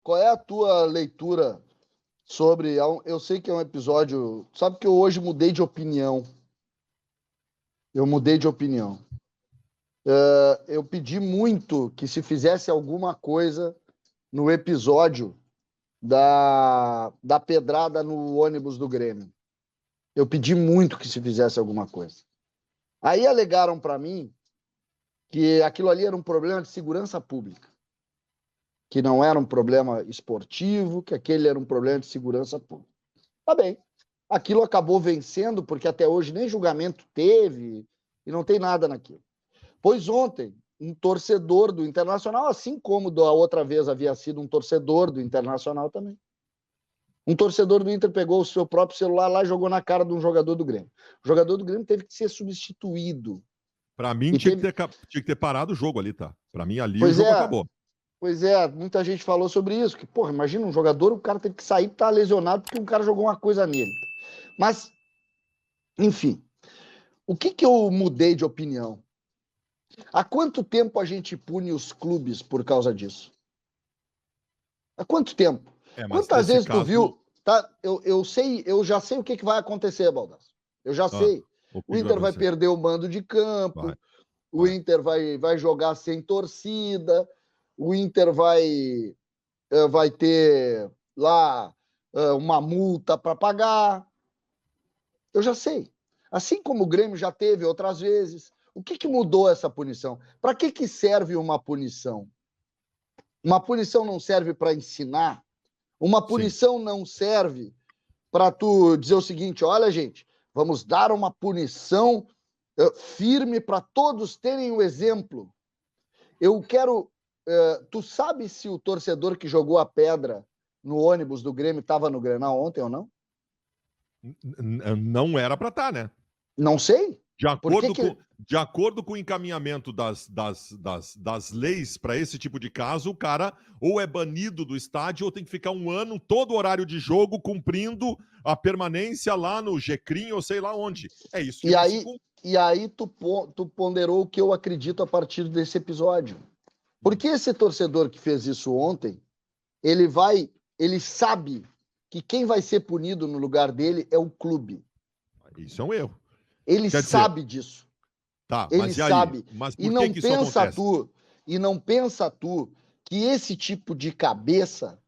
qual é a tua leitura sobre... Eu sei que é um episódio... Sabe que eu hoje mudei de opinião. Eu mudei de opinião. Eu pedi muito que se fizesse alguma coisa no episódio da pedrada no ônibus do Grêmio. Eu pedi muito que se fizesse alguma coisa. Aí alegaram para mim que aquilo ali era um problema de segurança pública, que não era um problema esportivo, que aquele era um problema de segurança pública. Tá bem. Aquilo acabou vencendo, porque até hoje nem julgamento teve e não tem nada naquilo. Pois ontem, um torcedor do Internacional, assim como da outra vez havia sido um torcedor do Internacional também, um torcedor do Inter pegou o seu próprio celular lá e jogou na cara de um jogador do Grêmio. O jogador do Grêmio teve que ser substituído. Pra mim, tinha que ter parado o jogo ali, tá? Pra mim, ali o jogo acabou. Pois é, muita gente falou sobre isso, que, porra, imagina um jogador, o cara teve que sair, tá lesionado porque um cara jogou uma coisa nele. Mas, enfim, o que eu mudei de opinião? Há quanto tempo a gente pune os clubes por causa disso? Há quanto tempo? Quantas vezes tu viu? Tá, eu já sei o que vai acontecer, Baldasso. Eu já sei. O Inter vai perder o mando de campo, o Inter vai jogar sem torcida, o Inter vai ter lá uma multa para pagar. Eu já sei. Assim como o Grêmio já teve outras vezes. O que mudou essa punição? Para que serve uma punição? Uma punição não serve para ensinar? Uma punição não serve para tu dizer o seguinte: olha, gente, vamos dar uma punição firme para todos terem o exemplo. Eu quero... tu sabe se o torcedor que jogou a pedra no ônibus do Grêmio estava no Grenal ontem ou não? Não era para estar, né? Não sei. De acordo com o encaminhamento das leis para esse tipo de caso, o cara ou é banido do estádio ou tem que ficar um ano, todo horário de jogo, cumprindo a permanência lá no Gecrim ou sei lá onde. É isso. E aí tu ponderou o que eu acredito a partir desse episódio. Porque esse torcedor que fez isso ontem, ele sabe que quem vai ser punido no lugar dele é o clube. Isso é um erro. Ele sabe disso. Tá, ele sabe. Mas por e não que isso acontece? E não pensa tu que esse tipo de cabeça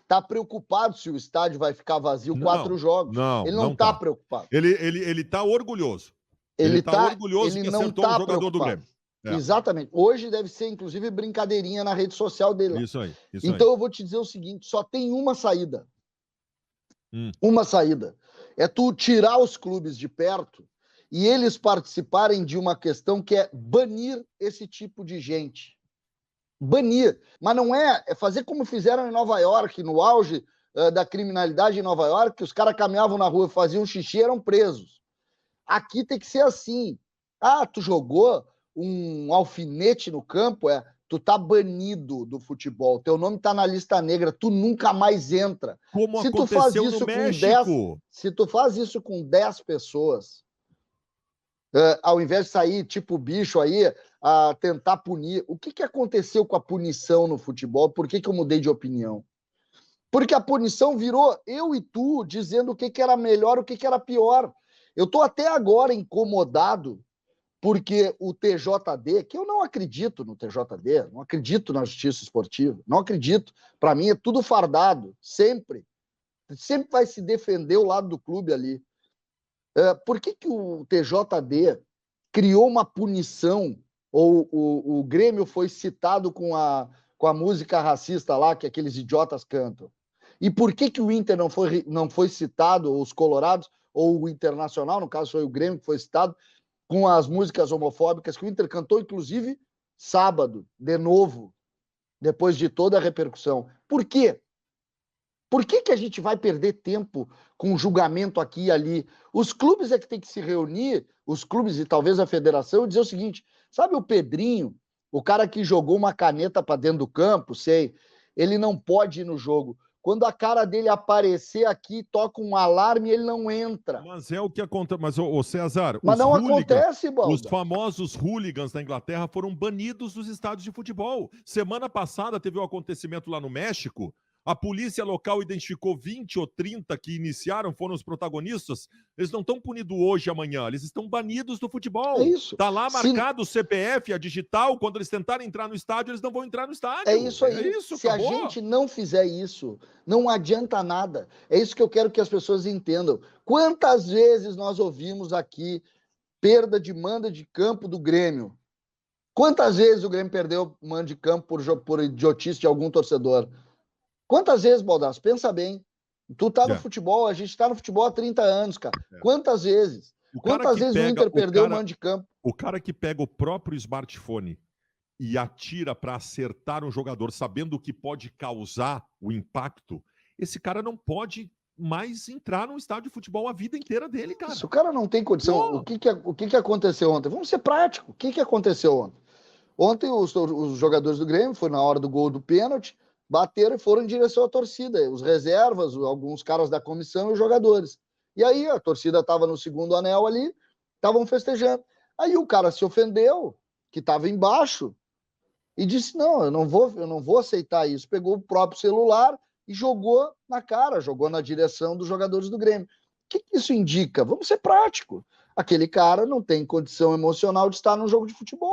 tá preocupado se o estádio vai ficar vazio 4 jogos. Ele não tá preocupado. Ele tá orgulhoso. Ele tá orgulhoso que acertou um jogador do Grêmio. Exatamente. Hoje deve ser, inclusive, brincadeirinha na rede social dele. Isso aí. Então eu vou te dizer o seguinte: só tem uma saída. Uma saída. É tu tirar os clubes de perto e eles participarem de uma questão que é banir esse tipo de gente. Banir. Mas não é fazer como fizeram em Nova York, no auge da criminalidade em Nova York, que os caras caminhavam na rua, faziam xixi e eram presos. Aqui tem que ser assim. Ah, tu jogou um alfinete no campo, tu tá banido do futebol, teu nome tá na lista negra, tu nunca mais entra. Como aconteceu no México. Se tu faz isso com 10 pessoas, ao invés de sair tipo bicho aí, a tentar punir, o que aconteceu com a punição no futebol? Por que eu mudei de opinião? Porque a punição virou eu e tu dizendo o que era melhor, o que era pior. Eu tô até agora incomodado porque o TJD, que eu não acredito no TJD, não acredito na justiça esportiva, não acredito. Para mim é tudo fardado, sempre. Sempre vai se defender o lado do clube ali. Por que o TJD criou uma punição, ou o Grêmio foi citado com a música racista lá, que aqueles idiotas cantam? E por que o Inter não foi citado, ou os Colorados, ou o Internacional, no caso foi o Grêmio que foi citado, com as músicas homofóbicas que o Inter cantou, inclusive, sábado, de novo, depois de toda a repercussão? Por quê? Por que a gente vai perder tempo com julgamento aqui e ali? Os clubes é que tem que se reunir, os clubes e talvez a federação, e dizer o seguinte: sabe o Pedrinho, o cara que jogou uma caneta para dentro do campo, ele não pode ir no jogo. Quando a cara dele aparecer aqui, toca um alarme e ele não entra. Mas é o que acontece. Mas, ô César, Mas não acontece, os Balda. famosos hooligans da Inglaterra foram banidos dos estádios de futebol. Semana passada teve um acontecimento lá no México. A polícia local identificou 20 ou 30 que iniciaram, foram os protagonistas. Eles não estão punidos hoje e amanhã, eles estão banidos do futebol. É isso. Tá lá marcado o CPF, a digital, quando eles tentarem entrar no estádio, eles não vão entrar no estádio. É isso aí. É isso, Se acabou. a gente não fizer isso, não adianta nada. É isso que eu quero que as pessoas entendam. Quantas vezes nós ouvimos aqui perda de mando de campo do Grêmio? Quantas vezes o Grêmio perdeu mando de campo por idiotice de algum torcedor? Quantas vezes, Baldasso? Pensa bem. Tu tá no futebol, a gente tá no futebol há 30 anos, cara. Quantas vezes? Quantas vezes o Inter perdeu o mando de campo? O cara que pega o próprio smartphone e atira para acertar um jogador sabendo o que pode causar o impacto, esse cara não pode mais entrar num estádio de futebol a vida inteira dele, cara. Isso, o cara não tem condição. O que aconteceu ontem? Vamos ser práticos. O que aconteceu ontem? Ontem os jogadores do Grêmio foram na hora do gol do pênalti, bateram e foram em direção à torcida. Os reservas, alguns caras da comissão e os jogadores. E aí a torcida estava no segundo anel ali, estavam festejando. Aí o cara se ofendeu, que estava embaixo, e disse: não, eu não vou aceitar isso. Pegou o próprio celular e jogou na cara, jogou na direção dos jogadores do Grêmio. O que isso indica? Vamos ser práticos. Aquele cara não tem condição emocional de estar num jogo de futebol.